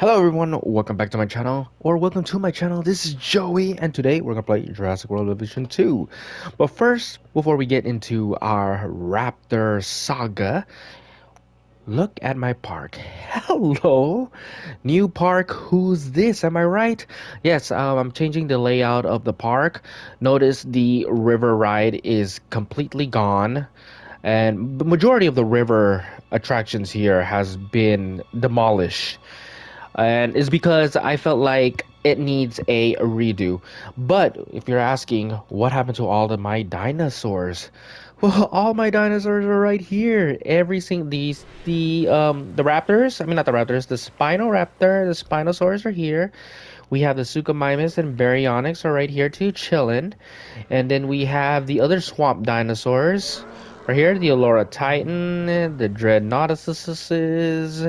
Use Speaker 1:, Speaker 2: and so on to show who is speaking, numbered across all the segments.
Speaker 1: Hello everyone, welcome back to my channel, or welcome to my channel. This is Joey, and today we're gonna play Jurassic World Evolution 2. But first, before we get into our raptor saga, look at my park. Hello, new park, who's this? Am I right? Yes, I'm changing the layout of the park. Notice the river ride is completely gone, and the majority of the river attractions here has been demolished, and it's because I felt like it needs a redo. But if you're asking what happened to all of my dinosaurs, well, all my dinosaurs are right here. Every single the raptors, I mean not the raptors, the Spinoraptor, the Spinosaurus are here. We have the Suchomimus and Baryonyx are right here too, chilling. And then we have the other swamp dinosaurs right here, the Allura Titan, the Dreadnoughtuses,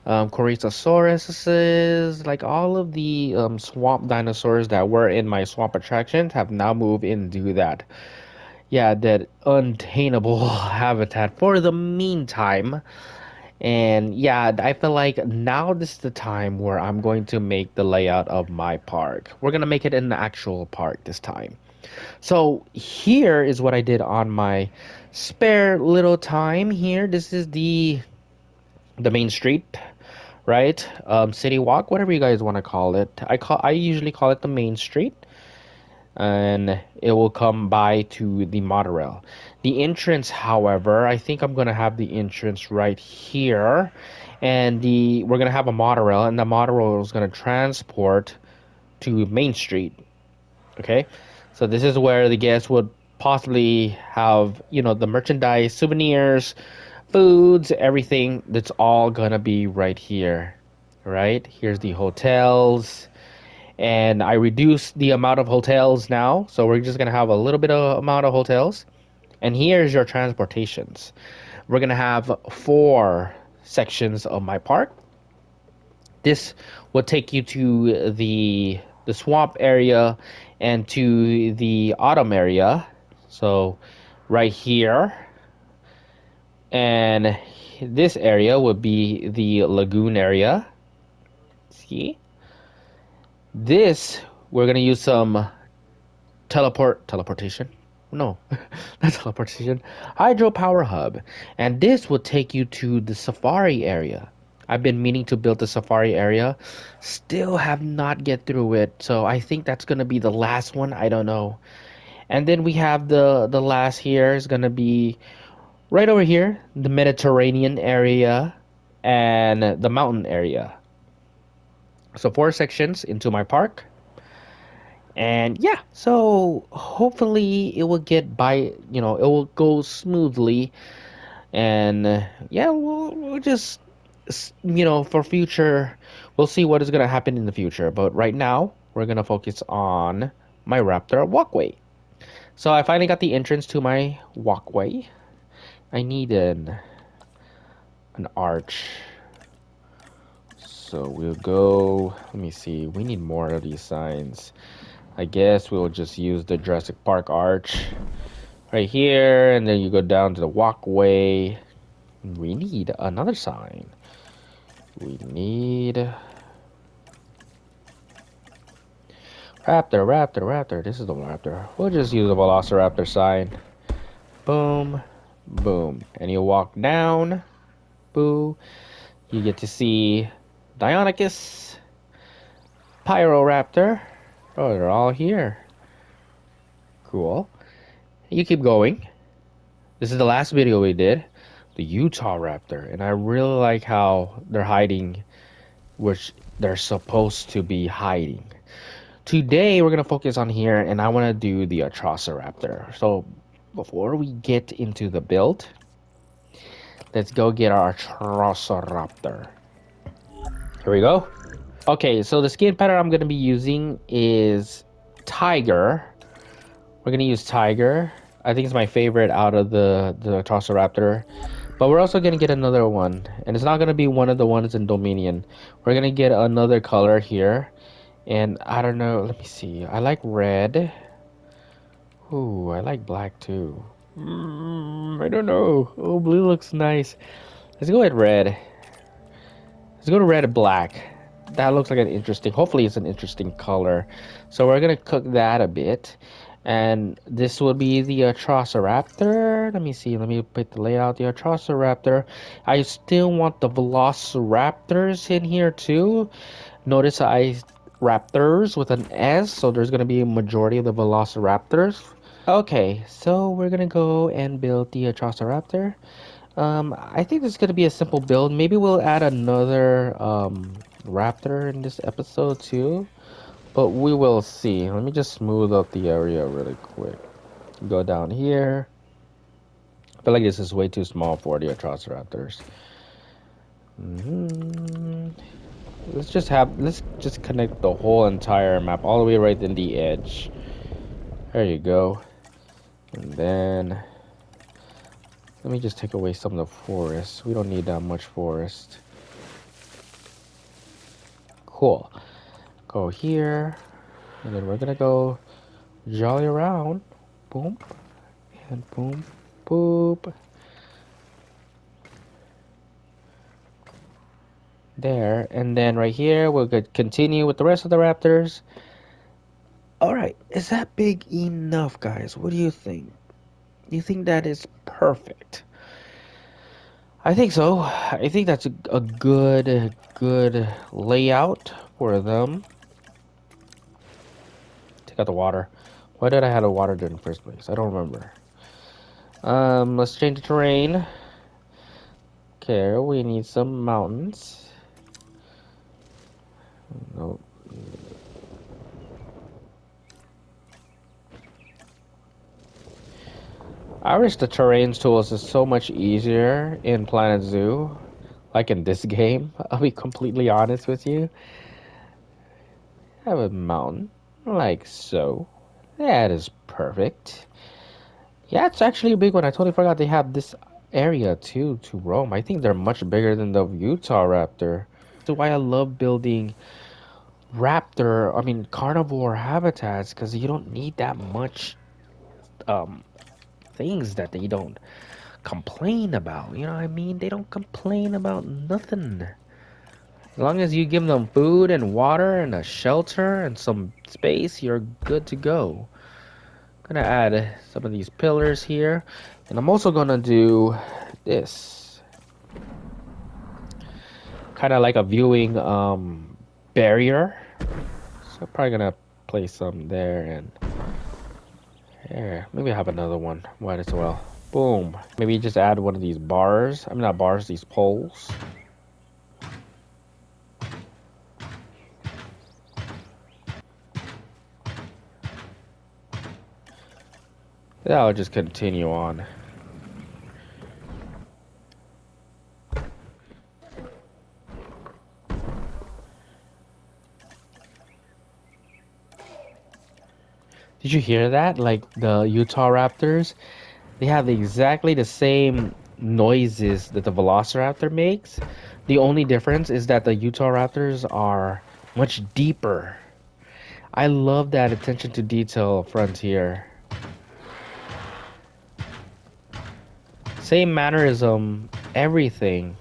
Speaker 1: Corythosaurus, like all of the swamp dinosaurs that were in my swamp attractions have now moved into that, yeah, that untainable habitat for the meantime. And yeah, I feel like now this is the time where I'm going to make the layout of my park. We're gonna make it an actual park this time. So here is what I did on my spare little time here. This is the main street, right? City walk, whatever you guys want to call it. I usually call it the main street, and it will come by to the monorail. The entrance, however, I think I'm gonna have the entrance right here, and the we're gonna have a monorail, and the monorail is gonna transport to Main Street. Okay, so this is where the guests would possibly have, the merchandise, souvenirs, foods, everything. That's all gonna be right here. Right, here's the hotels, and I reduced the amount of hotels now, so we're just gonna have a little bit of amount of hotels. And here's your transportations. We're gonna have four sections of my park. This will take you to the swamp area and to the autumn area. So right here, and this area would be the lagoon area. See? This, we're gonna use some teleportation. No, not teleportation. Hydropower hub, and this will take you to the safari area. I've been meaning to build the safari area, still have not get through it. So I think that's gonna be the last one. I don't know. And then we have the last here is gonna be right over here, the Mediterranean area and the mountain area. So four sections into my park. And yeah, so hopefully it will get by, it will go smoothly. And yeah, we'll just, for future, we'll see what is going to happen in the future. But right now, we're going to focus on my raptor walkway. So I finally got the entrance to my walkway. I need an arch. So we'll go, let me see, we need more of these signs. I guess we'll just use the Jurassic Park arch right here, and then you go down to the walkway. We need another sign. We need raptor, raptor, raptor. This is the raptor. We'll just use the Velociraptor sign. Boom, boom. And you walk down. Boo. You get to see Deinonychus, Pyroraptor. Oh, they're all here. Cool. You keep going. This is the last video we did, the Utah Raptor, and I really like how they're hiding, which they're supposed to be hiding. Today we're gonna focus on here, and I want to do the Atrociraptor. So before we get into the build, let's go get our Atrociraptor. Here we go. Okay, so the skin pattern I'm gonna be using is Tiger. We're gonna use Tiger. I think it's my favorite out of the Atrociraptor. But we're also gonna get another one, and it's not gonna be one of the ones in Dominion. We're gonna get another color here, and I don't know. Let me see. I like red. Ooh, I like black too. I don't know. Oh, blue looks nice. Let's go with red. Let's go to red and black. that looks like an interesting, hopefully it's an interesting color. So we're gonna cook that a bit. And this will be the Atrociraptor. Let me see, let me put the layout. The Atrociraptor. I still want the Velociraptors in here too. Notice I raptors with an S, so there's gonna be a majority of the Velociraptors. Okay, so we're gonna go and build the Atrociraptor. I think this is gonna be a simple build. Maybe we'll add another raptor in this episode too, but we will see. Let me just smooth out the area really quick. Go down here. I feel like this is way too small for the Atrociraptors. hmm let's just connect the whole entire map all the way right in the edge. There you go. And then let me just take away some of the forest. We don't need that much forest. Cool. Go here. And then we're gonna go jolly around. Boom. And boom. Boop. There. And then right here, we'll continue with the rest of the raptors. Alright. Is that big enough, guys? What do you think? Do you think that is perfect? I think so. I think that's a good layout for them. Take out the water. Why did I have the water there in the first place? I don't remember. Let's change the terrain. Okay, we need some mountains. Nope. I wish the terrain tools is so much easier in Planet Zoo, like in this game. I'll be completely honest with you. I have a mountain, like so. That is perfect. Yeah, it's actually a big one. I totally forgot they have this area too to roam. I think they're much bigger than the Utah Raptor. That's why I love building carnivore habitats, because you don't need that much um things that they don't complain about. You know what I mean? They don't complain about nothing. As long as you give them food and water and a shelter and some space, you're good to go. Gonna add some of these pillars here, and I'm also gonna do this, kind of like a viewing barrier. So I'm probably gonna place some there and there. Maybe I have another one. Might as well. Boom. Maybe just add one of these bars. I mean, not bars, these poles. Yeah, I'll just continue on. Did you hear that? Like the Utah Raptors, they have exactly the same noises that the Velociraptor makes. The only difference is that the Utah Raptors are much deeper. I love that attention to detail frontier. Same mannerism, everything.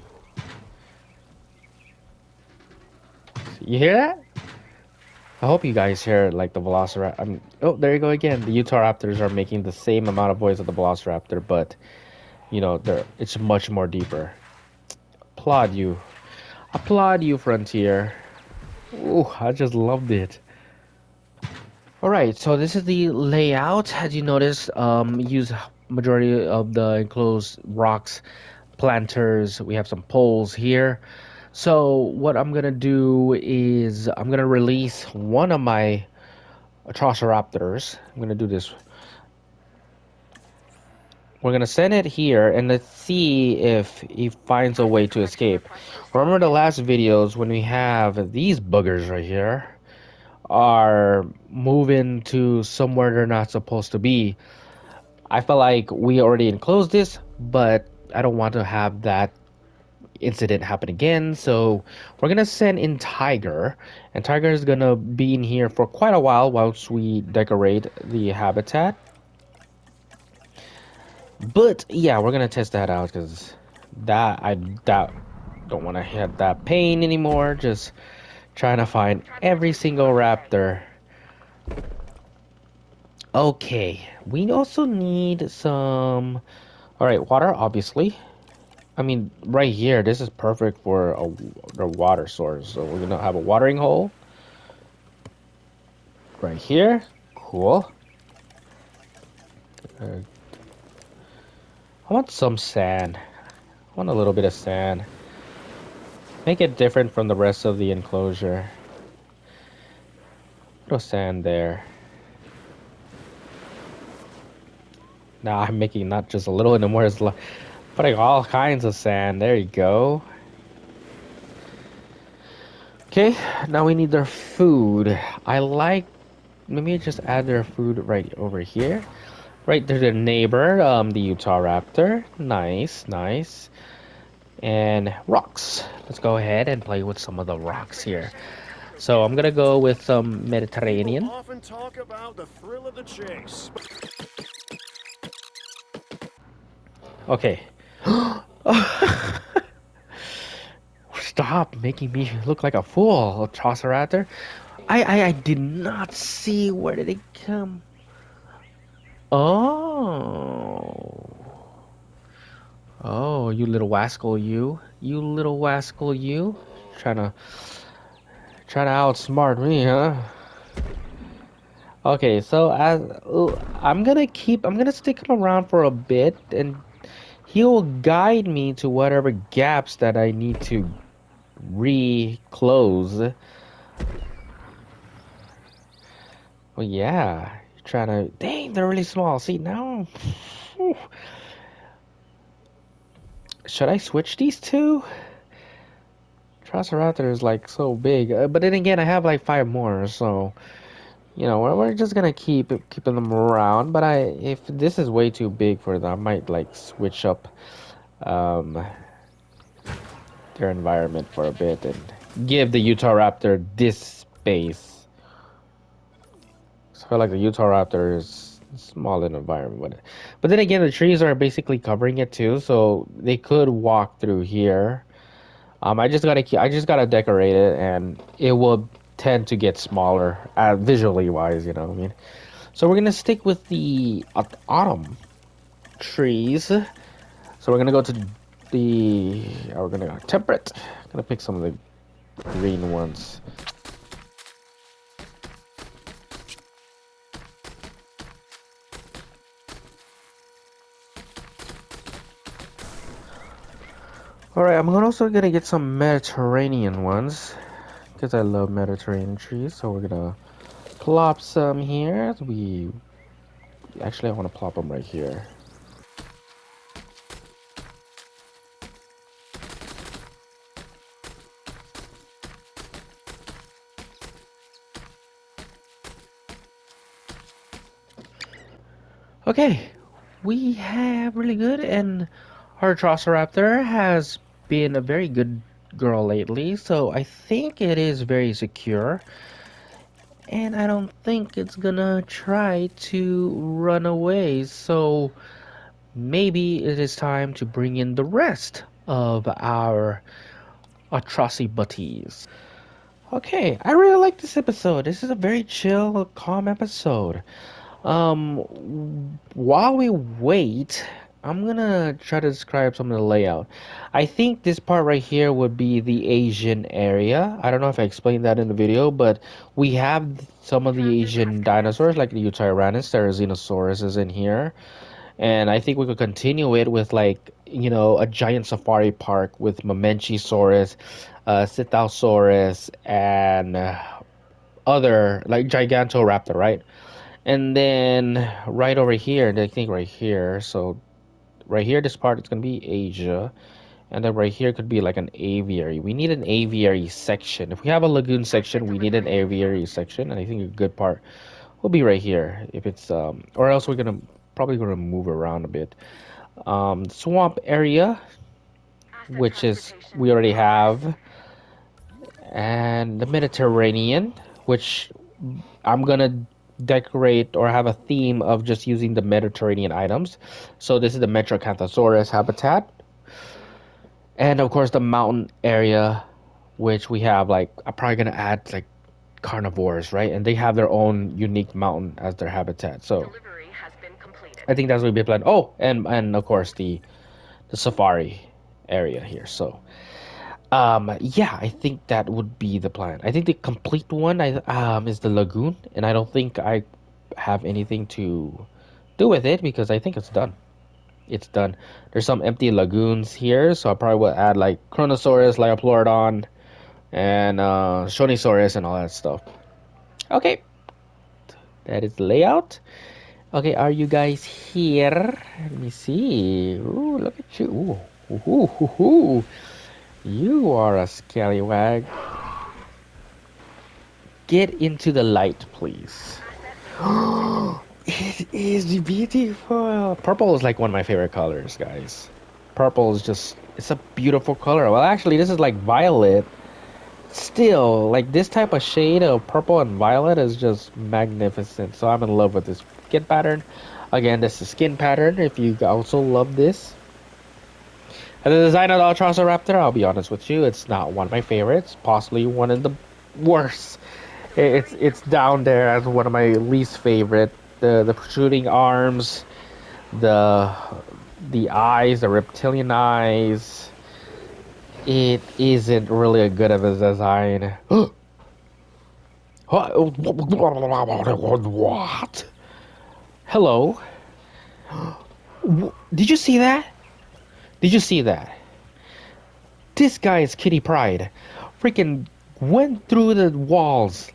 Speaker 1: You hear that? I hope you guys hear like the Velociraptor. Oh, there you go again. The Utah Raptors are making the same amount of voice of the Velociraptor, but you know, it's much more deeper. Applaud you. Applaud you, Frontier. Ooh, I just loved it. Alright, so this is the layout. As you notice, use majority of the enclosed rocks, planters. We have some poles here. So what I'm gonna do is I'm gonna release one of my Atrociraptors. I'm gonna do this. We're gonna send it here and let's see if he finds a way to escape. Remember the last videos when we have these buggers right here are moving to somewhere they're not supposed to be. I feel like we already enclosed this, but I don't want to have that incident happen again. So we're gonna send in Tiger, and Tiger is gonna be in here for quite a while whilst we decorate the habitat. But yeah, we're gonna test that out because that I don't want to have that pain anymore. Just Trying to find every single raptor. Okay, we also need some. All right, water, obviously. I mean, right here, this is perfect for the water source. So we're gonna have a watering hole right here. Cool. Uh, I want some sand. I want a little bit of sand. Make it different from the rest of the enclosure. Little sand there. Now I'm making not just a little anymore, it's putting all kinds of sand. There you go. Okay, now we need their food. I like, maybe just add their food right over here. Right, there's their neighbor, the Utah Raptor. Nice, nice. And rocks. Let's go ahead and play with some of the rocks here. So I'm gonna go with some Mediterranean.
Speaker 2: People often talk about the thrill of the chase.
Speaker 1: Okay. Stop making me look like a fool, Atrociraptor. I did not see. Where did it come? Oh. Oh, you little wascal, you. You little wascal, you. Trying to trying to outsmart me, huh? Okay, so I'm gonna stick him around for a bit, and he'll guide me to whatever gaps that I need to re-close. Well, yeah, you're trying to. Dang, they're really small. See now. Should I switch these two? Triceratops is like so big, but then again, I have like five more, so we're just gonna keeping them around. But if this is way too big for them, I might like switch up um, their environment for a bit and give the Utah Raptor this space. So I feel like the Utah Raptor is small in environment, but then again, the trees are basically covering it too, so they could walk through here. I just gotta decorate it, and it will tend to get smaller, visually wise. You know what I mean? So we're gonna stick with the autumn trees. So we're gonna go to we're gonna go temperate. Gonna pick some of the green ones. All right, I'm also gonna get some Mediterranean ones because I love Mediterranean trees. So we're gonna plop some here. We actually I want to plop them right here. Okay, we have really good, and our Atrociraptor has been a very good girl lately, so I think it is very secure, and I don't think it's gonna try to run away, so maybe it is time to bring in the rest of our Atrocibutties. Okay, I really like this episode. This is a very chill, calm episode. While we wait, I'm gonna try to describe some of the layout. I think this part right here would be the Asian area. I don't know if I explained that in the video, but we have some of the Asian dinosaurs, like the Utayrannus, Therizinosaurus is in here. And I think we could continue it with like, a giant safari park with Mamenchisaurus, Sithosaurus, and other, like Gigantoraptor, right? And then right over here, and I think right here, so right here, this part is gonna be Asia, and then right here could be like an aviary. We need an aviary section. If we have a lagoon section, we need an aviary section, and I think a good part will be right here. If it's or else we're gonna probably gonna move around a bit. Swamp area, which is we already have, and the Mediterranean, which I'm gonna decorate or have a theme of just using the Mediterranean items. So this is the Metrocanthosaurus habitat, and of course the mountain area which we have like I'm probably gonna add like carnivores, right? And they have their own unique mountain as their habitat. So I think that's what we plan. Oh, and of course the safari area here. So yeah, I think that would be the plan. I think the complete one is the lagoon, and I don't think I have anything to do with it because I think it's done. It's done. There's some empty lagoons here, so I probably will add like Chronosaurus, Liopleurodon, and Shonisaurus and all that stuff. Okay, that is the layout. Okay, are you guys here? Let me see. Ooh, look at you. Ooh, ooh, ooh, ooh. You are a scallywag. Get into the light, please. It is beautiful. Purple is like one of my favorite colors, guys. Purple is just, it's a beautiful color. Well, actually, this is like violet. Still, like this type of shade of purple and violet is just magnificent. So I'm in love with this skin pattern. Again, this is skin pattern if you also love this. And the design of the Atrociraptor, I'll be honest with you, it's not one of my favorites. Possibly one of the worst. It's down there as one of my least favorite. The protruding arms, the the eyes, the reptilian eyes. It isn't really a good of a design. What? Hello? Did you see that? Did you see that? This guy is Kitty Pride. Freaking went through the walls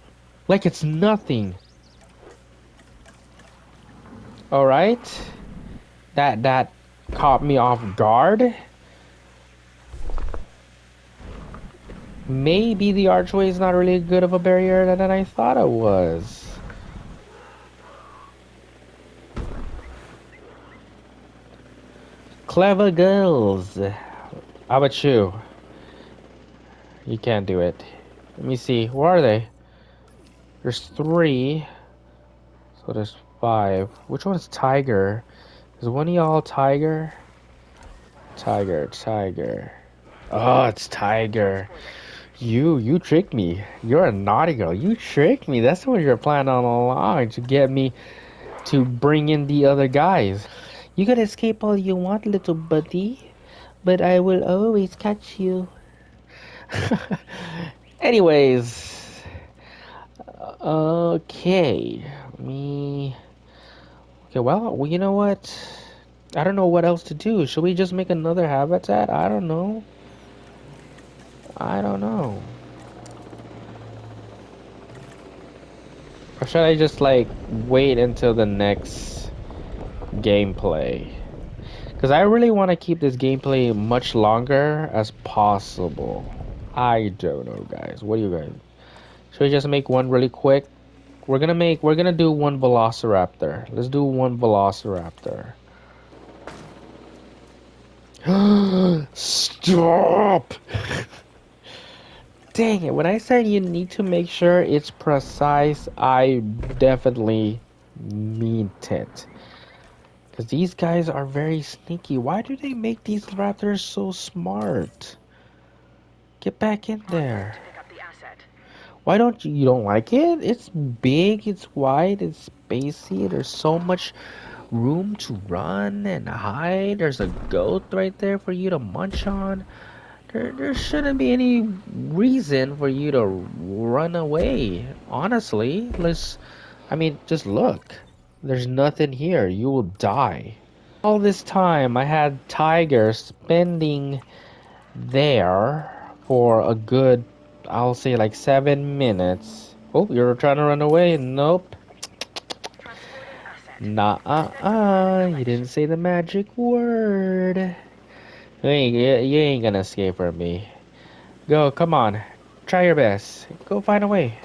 Speaker 1: like it's nothing. All right. That caught me off guard. Maybe the archway is not really good of a barrier than I thought it was. Clever girls. How about you? You can't do it. Let me see. Where are they? There's 3. So there's 5. Which one is Tiger? Is one of y'all Tiger? Tiger. Oh, it's Tiger. You tricked me. You're a naughty girl. You tricked me. That's what you're planning on all along, to get me to bring in the other guys. You can escape all you want, little buddy, but I will always catch you. Anyways, okay, me. Okay, well, you know what? I don't know what else to do. Should we just make another habitat? I don't know. I don't know. Or should I just like wait until the next gameplay? Because I really want to keep this gameplay much longer as possible. I don't know, guys. What do you guys? Should we just make one really quick? We're gonna do one Velociraptor. Let's do one Velociraptor. Stop! Dang it, when I said you need to make sure it's precise, I definitely meant it. Because these guys are very sneaky. Why do they make these raptors so smart? Get back in there. Why don't you don't like it? It's big, it's wide, it's spacey. There's so much room to run and hide. There's a goat right there for you to munch on. There shouldn't be any reason for you to run away. Honestly, I mean, just look. There's nothing here. You will die. All this time, I had Tiger spending there for a good, I'll say like 7 minutes. Oh, you're trying to run away? Nope. Nah, you didn't say the magic word. You ain't gonna escape from me. Go, come on. Try your best. Go find a way.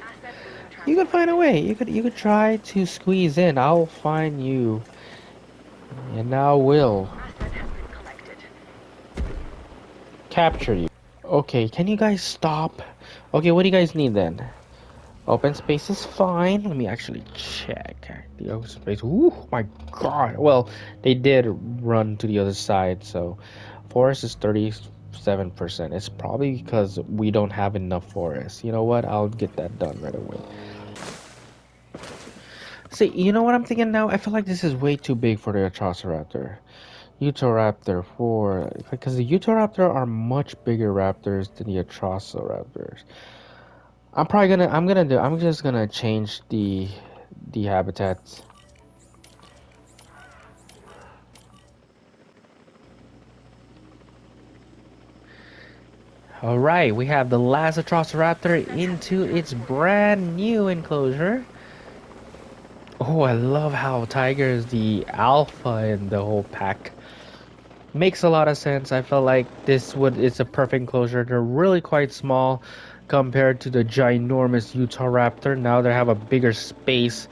Speaker 1: You could find a way. You could try to squeeze in. I'll find you. And I will capture you. Okay, can you guys stop? Okay, what do you guys need then? Open space is fine. Let me actually check the open space. Ooh, my God. Well, they did run to the other side, so forest is 30 7%. It's probably because we don't have enough forest. You know what? I'll get that done right away. See, you know what I'm thinking now? I feel like this is way too big for the Atrociraptor. Utahraptor 4, because the Utahraptor are much bigger raptors than the Atrociraptors. I'm just gonna change the habitats. All right, we have the last Atrociraptor into its brand new enclosure. Oh, I love how Tiger is the alpha in the whole pack. Makes a lot of sense. I felt like it's a perfect enclosure. They're really quite small compared to the ginormous Utah Raptor. Now they have a bigger space.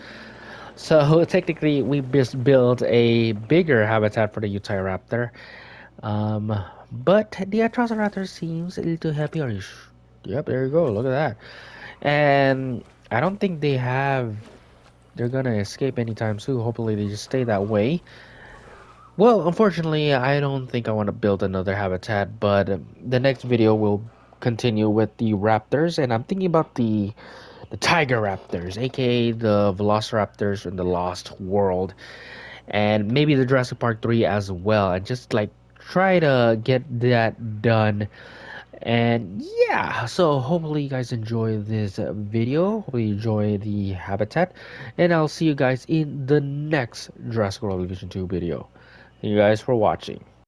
Speaker 1: So technically we just built a bigger habitat for the Utah Raptor. Um, but the Atrociraptor seems a little happy. Yep, there you go. Look at that. And I don't think they're gonna escape anytime soon. Hopefully they just stay that way. Well, unfortunately, I don't think I want to build another habitat, but the next video will continue with the raptors, and I'm thinking about the tiger raptors, aka the velociraptors in the Lost World, and maybe the Jurassic Park 3 as well, and just like try to get that done. And yeah, so hopefully you guys enjoy this video. Hopefully you enjoy the habitat, and I'll see you guys in the next Jurassic World Evolution 2 video. Thank you guys for watching.